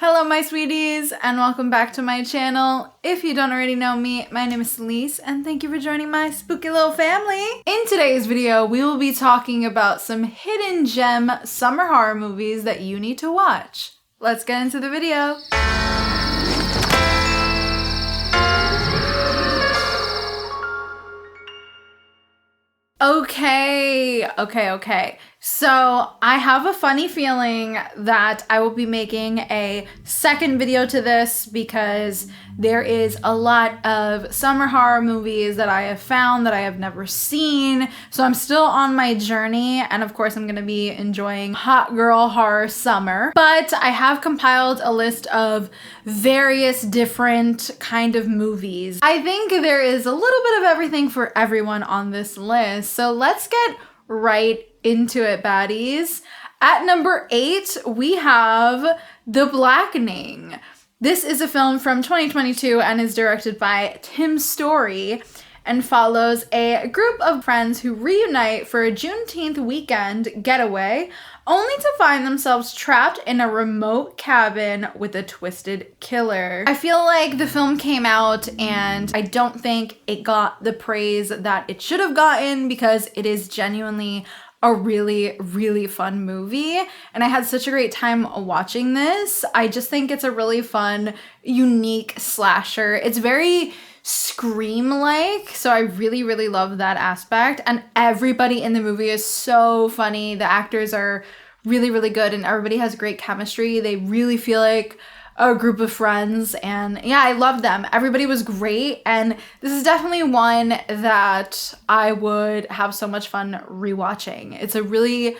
Hello my sweeties and welcome back to my channel. If you don't already know me, my name is Lise and thank you for joining my spooky little family. In today's video, we will be talking about some hidden gem summer horror movies that you need to watch. Let's get into the video. Okay. So I have a funny feeling that I will be making a second video to this because there is a lot of summer horror movies that I have found that I have never seen. So I'm still on my journey, and of course I'm gonna be enjoying hot girl horror summer. But I have compiled a list of various different kind of movies. I think there is a little bit of everything for everyone on this list. So let's get right into it, baddies. At number 8, we have The Blackening. This is a film from 2022 and is directed by Tim Story and follows a group of friends who reunite for a Juneteenth weekend getaway, only to find themselves trapped in a remote cabin with a twisted killer. I feel like the film came out and I don't think it got the praise that it should have gotten because it is genuinely a really fun movie, and I had such a great time watching this. I just think it's a really fun, unique slasher. It's very Scream-like, so I really love that aspect, and everybody in the movie is so funny. The actors are really good and everybody has great chemistry. They really feel like a group of friends, and yeah, I love them. Everybody was great, and this is definitely one that I would have so much fun rewatching. It's a really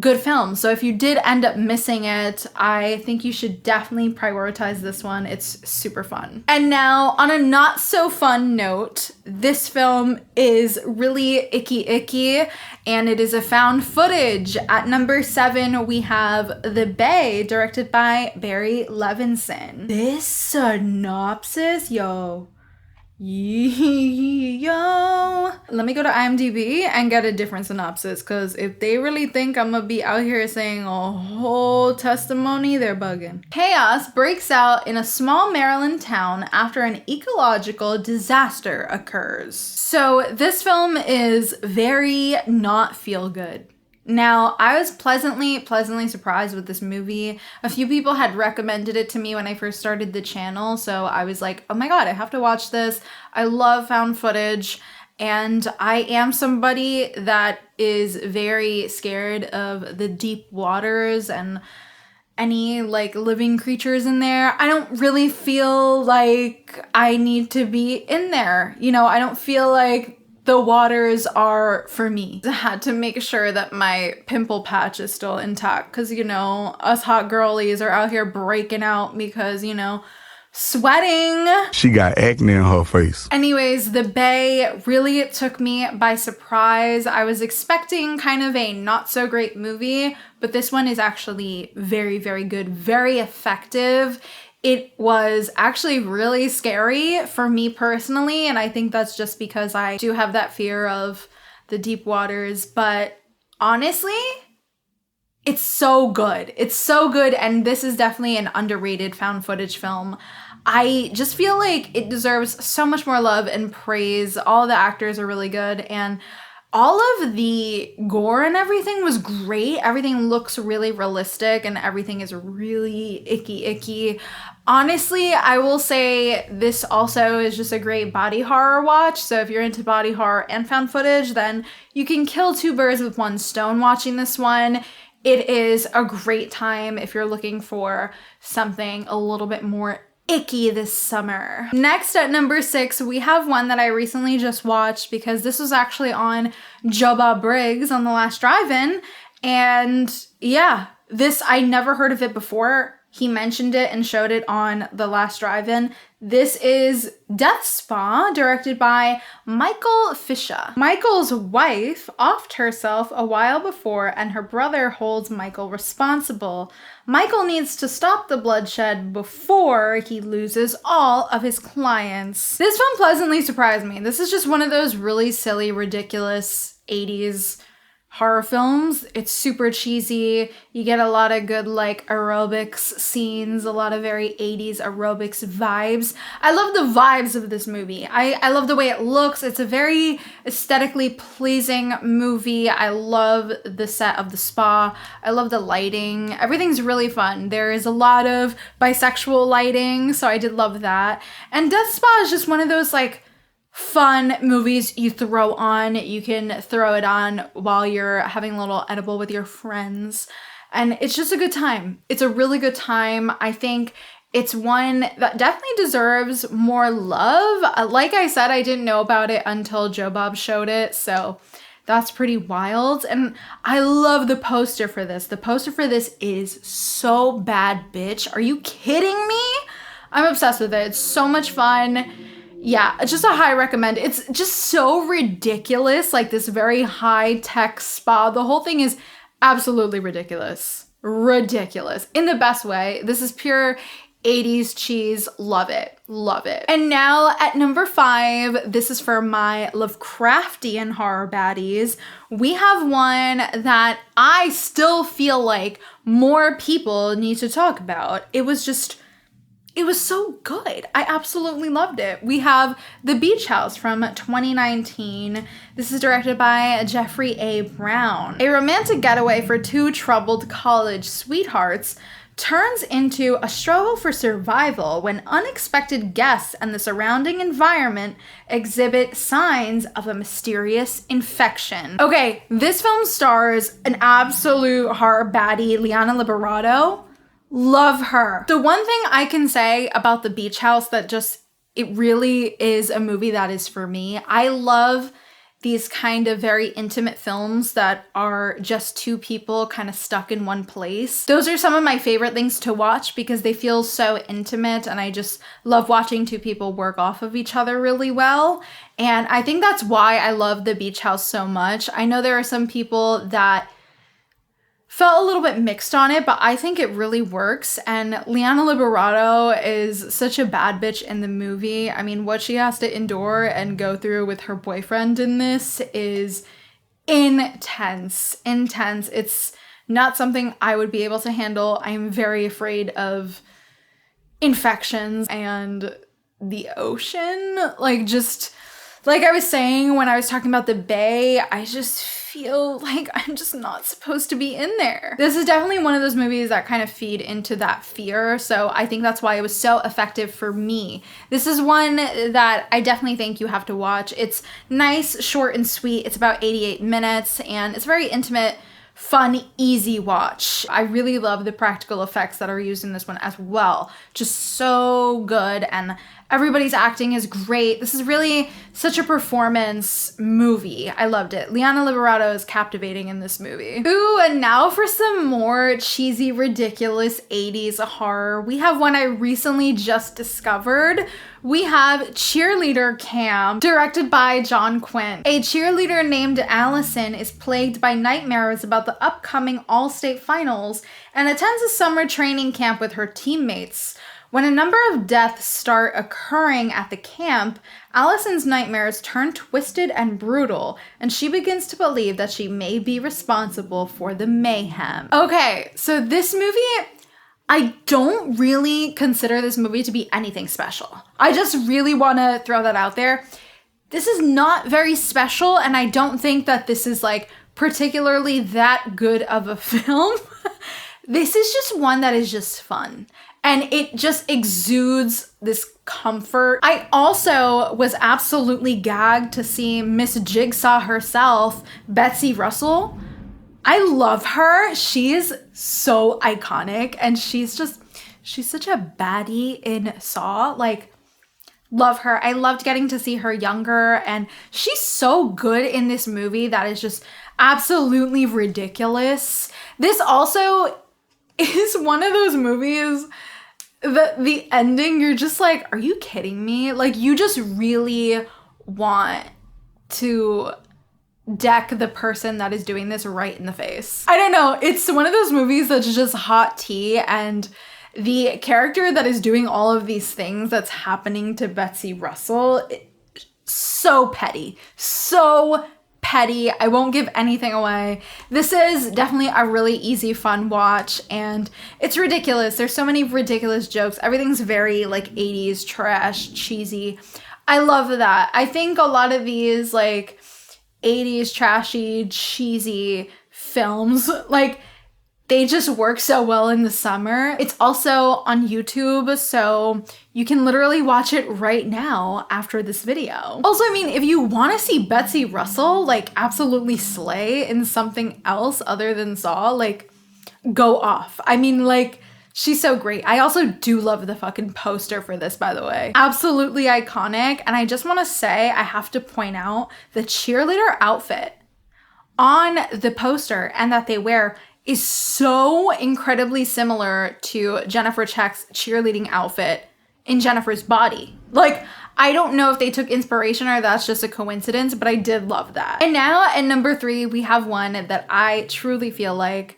good film, so if you did end up missing it, I think you should definitely prioritize this one. It's super fun. And now, on a not so fun note, this film is really icky, and it is a found footage. At number 7, we have The Bay, directed by Barry Levinson. This synopsis, yo. Let me go to IMDb and get a different synopsis, because if they really think I'm gonna be out here saying a whole testimony, they're bugging. Chaos breaks out in a small Maryland town after an ecological disaster occurs. So this film is very not feel good. Now, I was pleasantly surprised with this movie. A few people had recommended it to me when I first started the channel, so I was like, oh my god, I have to watch this. I love found footage, and I am somebody that is very scared of the deep waters and any like living creatures in there. I don't really feel like I need to be in there. You know, I don't feel like the waters are for me. I had to make sure that my pimple patch is still intact because, you know, us hot girlies are out here breaking out because, you know, sweating. She got acne on her face. Anyways, The Bay really took me by surprise. I was expecting kind of a not so great movie, but this one is actually very good, very effective. It was actually really scary for me personally, and I think that's just because I do have that fear of the deep waters, but honestly, it's so good. It's so good, and this is definitely an underrated found footage film. I just feel like it deserves so much more love and praise. All the actors are really good, and all of the gore and everything was great. Everything looks really realistic and everything is really icky. Honestly, I will say this also is just a great body horror watch. So if you're into body horror and found footage, then you can kill 2 birds with 1 stone watching this one. It is a great time if you're looking for something a little bit more icky this summer. Next, at number 6, we have one that I recently just watched because this was actually on Joe Bob Briggs on The Last Drive-In, and yeah, this, I never heard of it before. He mentioned it and showed it on The Last Drive-In. This is Death Spa, directed by Michael Fisher. Michael's wife offed herself a while before, and her brother holds Michael responsible. Michael needs to stop the bloodshed before he loses all of his clients. This film pleasantly surprised me. This is just one of those really silly, ridiculous 80s horror films. It's super cheesy. You get a lot of good like aerobics scenes, a lot of very 80s aerobics vibes. I love the vibes of this movie. I love the way it looks. It's a very aesthetically pleasing movie. I love the set of the spa. I love the lighting. Everything's really fun. There is a lot of bisexual lighting, so I did love that. And Death Spa is just one of those like fun movies you throw on. You can throw it on while you're having a little edible with your friends. And it's just a good time. It's a really good time. I think it's one that definitely deserves more love. Like I said, I didn't know about it until Joe Bob showed it. So that's pretty wild. And I love the poster for this. The poster for this is so bad, bitch. Are you kidding me? I'm obsessed with it. It's so much fun. Yeah, it's just a high recommend. It's just so ridiculous, like this very high-tech spa. The whole thing is absolutely ridiculous. Ridiculous. In the best way. This is pure 80s cheese. Love it. Love it. And now at number 5, this is for my Lovecraftian horror baddies. We have one that I still feel like more people need to talk about. It was so good. I absolutely loved it. We have The Beach House from 2019. This is directed by Jeffrey A. Brown. A romantic getaway for two troubled college sweethearts turns into a struggle for survival when unexpected guests and the surrounding environment exhibit signs of a mysterious infection. Okay, this film stars an absolute horror baddie, Liana Liberato. Love her. The one thing I can say about The Beach House that it really is a movie that is for me. I love these kind of very intimate films that are just two people kind of stuck in one place. Those are some of my favorite things to watch because they feel so intimate, and I just love watching two people work off of each other really well. And I think that's why I love The Beach House so much. I know there are some people that felt a little bit mixed on it, but I think it really works. And Liana Liberato is such a bad bitch in the movie. I mean, what she has to endure and go through with her boyfriend in this is intense. Intense. It's not something I would be able to handle. I'm very afraid of infections and the ocean. Like I was saying when I was talking about the bay, I just feel like I'm just not supposed to be in there. This is definitely one of those movies that kind of feed into that fear, so I think that's why it was so effective for me. This is one that I definitely think you have to watch. It's nice, short, and sweet. It's about 88 minutes, and it's very intimate, fun, easy watch. I really love the practical effects that are used in this one as well. Just so good, and everybody's acting is great. This is really such a performance movie. I loved it. Liana Liberato is captivating in this movie. Ooh, and now for some more cheesy, ridiculous 80s horror. We have one I recently just discovered. We have Cheerleader Cam, directed by John Quinn. A cheerleader named Allison is plagued by nightmares about the upcoming all-state finals and attends a summer training camp with her teammates. When a number of deaths start occurring at the camp, Allison's nightmares turn twisted and brutal, and she begins to believe that she may be responsible for the mayhem. Okay, so this movie, I don't really consider this movie to be anything special. I just really want to throw that out there. This is not very special, and I don't think that this is like particularly that good of a film. This is just one that is just fun. And it just exudes this comfort. I also was absolutely gagged to see Miss Jigsaw herself, Betsy Russell. I love her. She is so iconic, and she's such a baddie in Saw. Like, love her. I loved getting to see her younger, and she's so good in this movie that is just absolutely ridiculous. This also is one of those movies that the ending, you're just like, are you kidding me? Like, you just really want to deck the person that is doing this right in the face. I don't know. It's one of those movies that's just hot tea, and the character that is doing all of these things that's happening to Betsy Russell, so petty. So petty. I won't give anything away. This is definitely a really easy, fun watch, and it's ridiculous. There's so many ridiculous jokes. Everything's very like 80s trash, cheesy. I love that. I think a lot of these like 80s trashy, cheesy films, like they just work so well in the summer. It's also on YouTube, so you can literally watch it right now after this video. Also, I mean, if you want to see Betsy Russell like absolutely slay in something else other than Saw, like go off. I mean, like she's so great. I also do love the fucking poster for this, by the way. Absolutely iconic. And I just want to say, I have to point out the cheerleader outfit on the poster and that they wear is so incredibly similar to Jennifer Check's cheerleading outfit in Jennifer's Body. Like, I don't know if they took inspiration or that's just a coincidence, but I did love that. And now at number 3, we have one that I truly feel like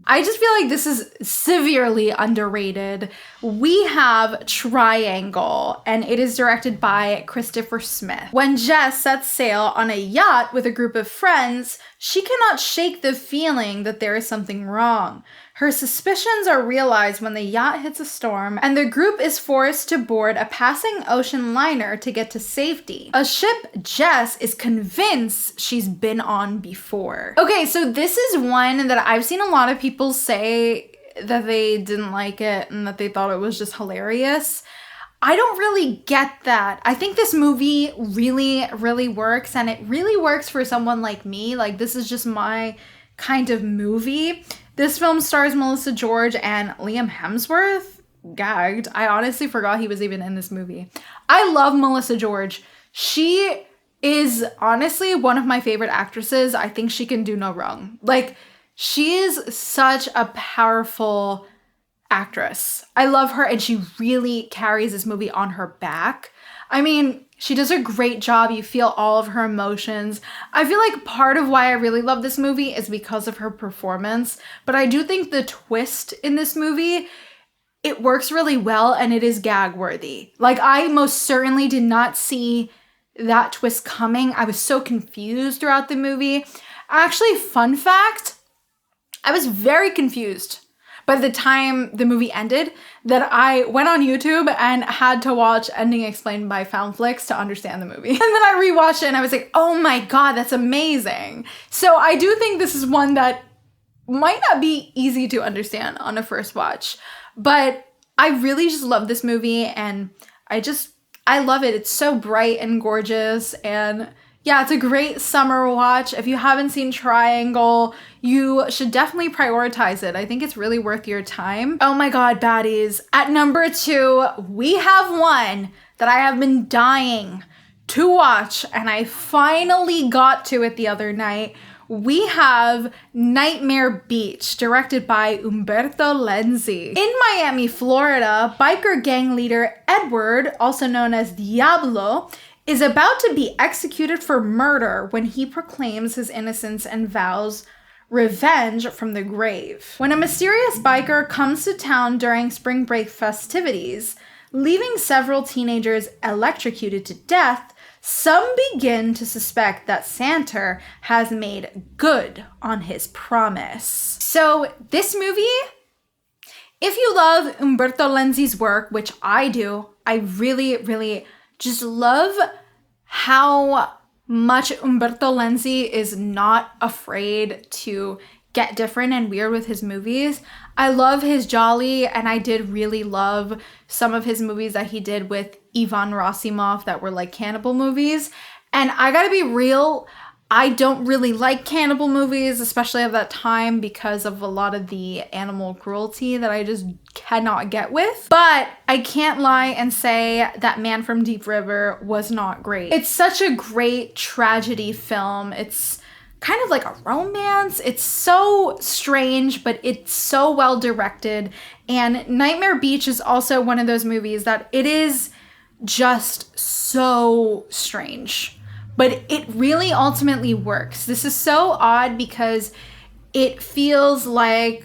I just feel like this is severely underrated. We have Triangle, and it is directed by Christopher Smith. When Jess sets sail on a yacht with a group of friends, she cannot shake the feeling that there is something wrong. Her suspicions are realized when the yacht hits a storm, and the group is forced to board a passing ocean liner to get to safety. A ship Jess is convinced she's been on before. Okay, so this is one that I've seen a lot of people say that they didn't like it and that they thought it was just hilarious. I don't really get that. I think this movie really, really works, and it really works for someone like me. Like, this is just my kind of movie. This film stars Melissa George and Liam Hemsworth. Gagged. I honestly forgot he was even in this movie. I love Melissa George. She is honestly one of my favorite actresses. I think she can do no wrong. Like, she is such a powerful actress. I love her, and she really carries this movie on her back. I mean, she does a great job. You feel all of her emotions. I feel like part of why I really love this movie is because of her performance, but I do think the twist in this movie, it works really well, and it is gag worthy. Like, I most certainly did not see that twist coming. I was so confused throughout the movie. Actually, fun fact, I was very confused by the time the movie ended that I went on YouTube and had to watch Ending Explained by Foundflix to understand the movie. And then I rewatched it and I was like, oh my God, that's amazing. So I do think this is one that might not be easy to understand on a first watch, but I really just love this movie, and I love it. It's so bright and gorgeous, and yeah, it's a great summer watch. If you haven't seen Triangle, you should definitely prioritize it. I think it's really worth your time. Oh my God, baddies. At number 2, we have one that I have been dying to watch, and I finally got to it the other night. We have Nightmare Beach, directed by Umberto Lenzi. In Miami, Florida, biker gang leader Edward, also known as Diablo, is about to be executed for murder when he proclaims his innocence and vows revenge from the grave. When a mysterious biker comes to town during spring break festivities, leaving several teenagers electrocuted to death, some begin to suspect that Santa has made good on his promise. So this movie, if you love Umberto Lenzi's work, which I do, I really, really just love how much Umberto Lenzi is not afraid to get different and weird with his movies. I love his jolly, and I did really love some of his movies that he did with Ivan Rasimov that were like cannibal movies. And I gotta be real, I don't really like cannibal movies, especially at that time, because of a lot of the animal cruelty that I just cannot get with. But I can't lie and say that Man from Deep River was not great. It's such a great tragedy film. It's kind of like a romance. It's so strange, but it's so well directed. And Nightmare Beach is also one of those movies that it is just so strange, but it really ultimately works. This is so odd because it feels like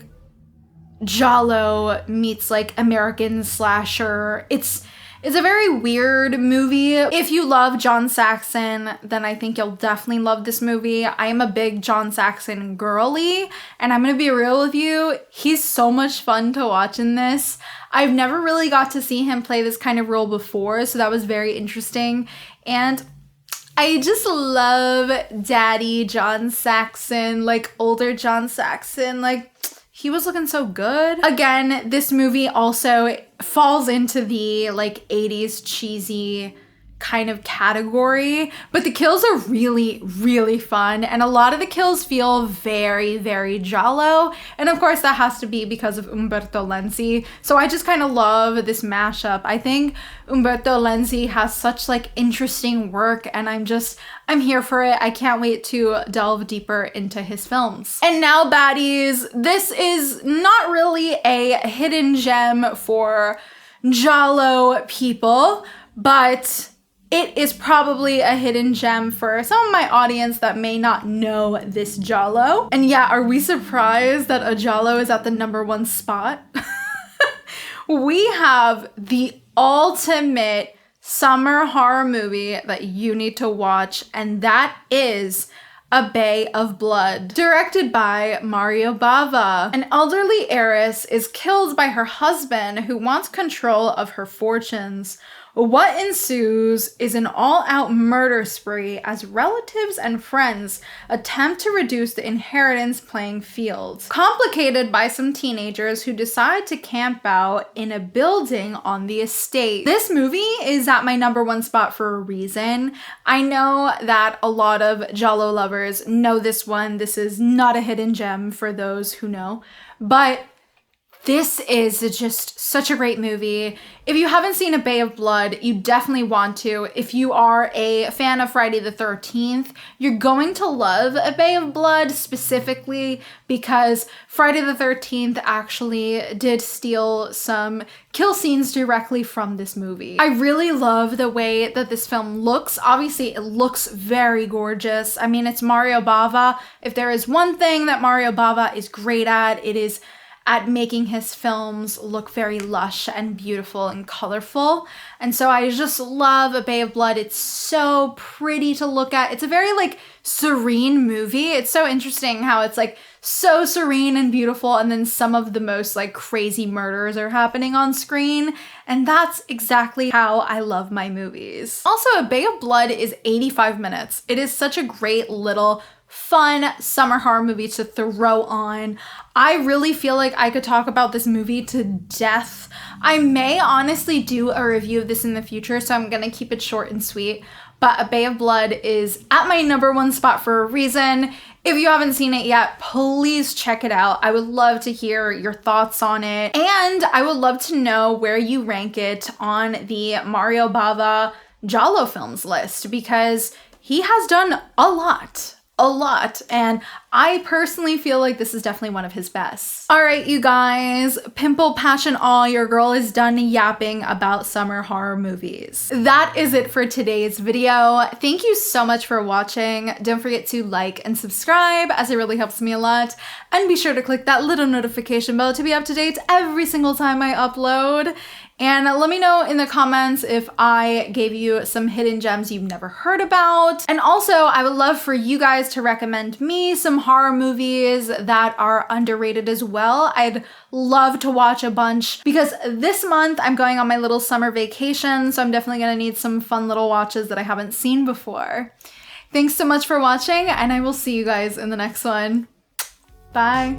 Giallo meets like American slasher. It's It's a very weird movie. If you love John Saxon, then I think you'll definitely love this movie. I am a big John Saxon girly, and I'm gonna be real with you, he's so much fun to watch in this. I've never really got to see him play this kind of role before, so that was very interesting. And I just love Daddy John Saxon, like older John Saxon, like he was looking so good. Again, this movie also falls into the like 80s cheesy kind of category, but the kills are really, really fun. And a lot of the kills feel very, very giallo. And of course that has to be because of Umberto Lenzi. So I just kind of love this mashup. I think Umberto Lenzi has such like interesting work, and I'm here for it. I can't wait to delve deeper into his films. And now baddies, this is not really a hidden gem for giallo people, but it is probably a hidden gem for some of my audience that may not know this giallo. And yeah, are we surprised that a giallo is at the #1 spot? We have the ultimate summer horror movie that you need to watch, and that is A Bay of Blood, directed by Mario Bava. An elderly heiress is killed by her husband who wants control of her fortunes. What ensues is an all-out murder spree as relatives and friends attempt to reduce the inheritance playing field, complicated by some teenagers who decide to camp out in a building on the estate. This movie is at my #1 spot for a reason. I know that a lot of giallo lovers know this one. This is not a hidden gem for those who know, but this is just such a great movie. If you haven't seen A Bay of Blood, you definitely want to. If you are a fan of Friday the 13th, you're going to love A Bay of Blood specifically because Friday the 13th actually did steal some kill scenes directly from this movie. I really love the way that this film looks. Obviously, it looks very gorgeous. I mean, it's Mario Bava. If there is one thing that Mario Bava is great at, it is at making his films look very lush and beautiful and colorful. And so I just love A Bay of Blood. It's so pretty to look at. It's a very like serene movie. It's so interesting how it's like so serene and beautiful, and then some of the most like crazy murders are happening on screen. And that's exactly how I love my movies. Also, A Bay of Blood is 85 minutes. It is such a great little fun summer horror movie to throw on. I really feel like I could talk about this movie to death. I may honestly do a review of this in the future, so I'm gonna keep it short and sweet. But A Bay of Blood is at my #1 spot for a reason. If you haven't seen it yet, please check it out. I would love to hear your thoughts on it. And I would love to know where you rank it on the Mario Bava giallo films list, because he has done a lot. And I personally feel like this is definitely one of his best. All right, you guys, pimple passion all, your girl is done yapping about summer horror movies. That is it for today's video. Thank you so much for watching. Don't forget to like and subscribe, as it really helps me a lot. And be sure to click that little notification bell to be up to date every single time I upload. And let me know in the comments if I gave you some hidden gems you've never heard about. And also, I would love for you guys to recommend me some horror movies that are underrated as well. I'd love to watch a bunch because this month I'm going on my little summer vacation, so I'm definitely gonna need some fun little watches that I haven't seen before. Thanks so much for watching, and I will see you guys in the next one. Bye.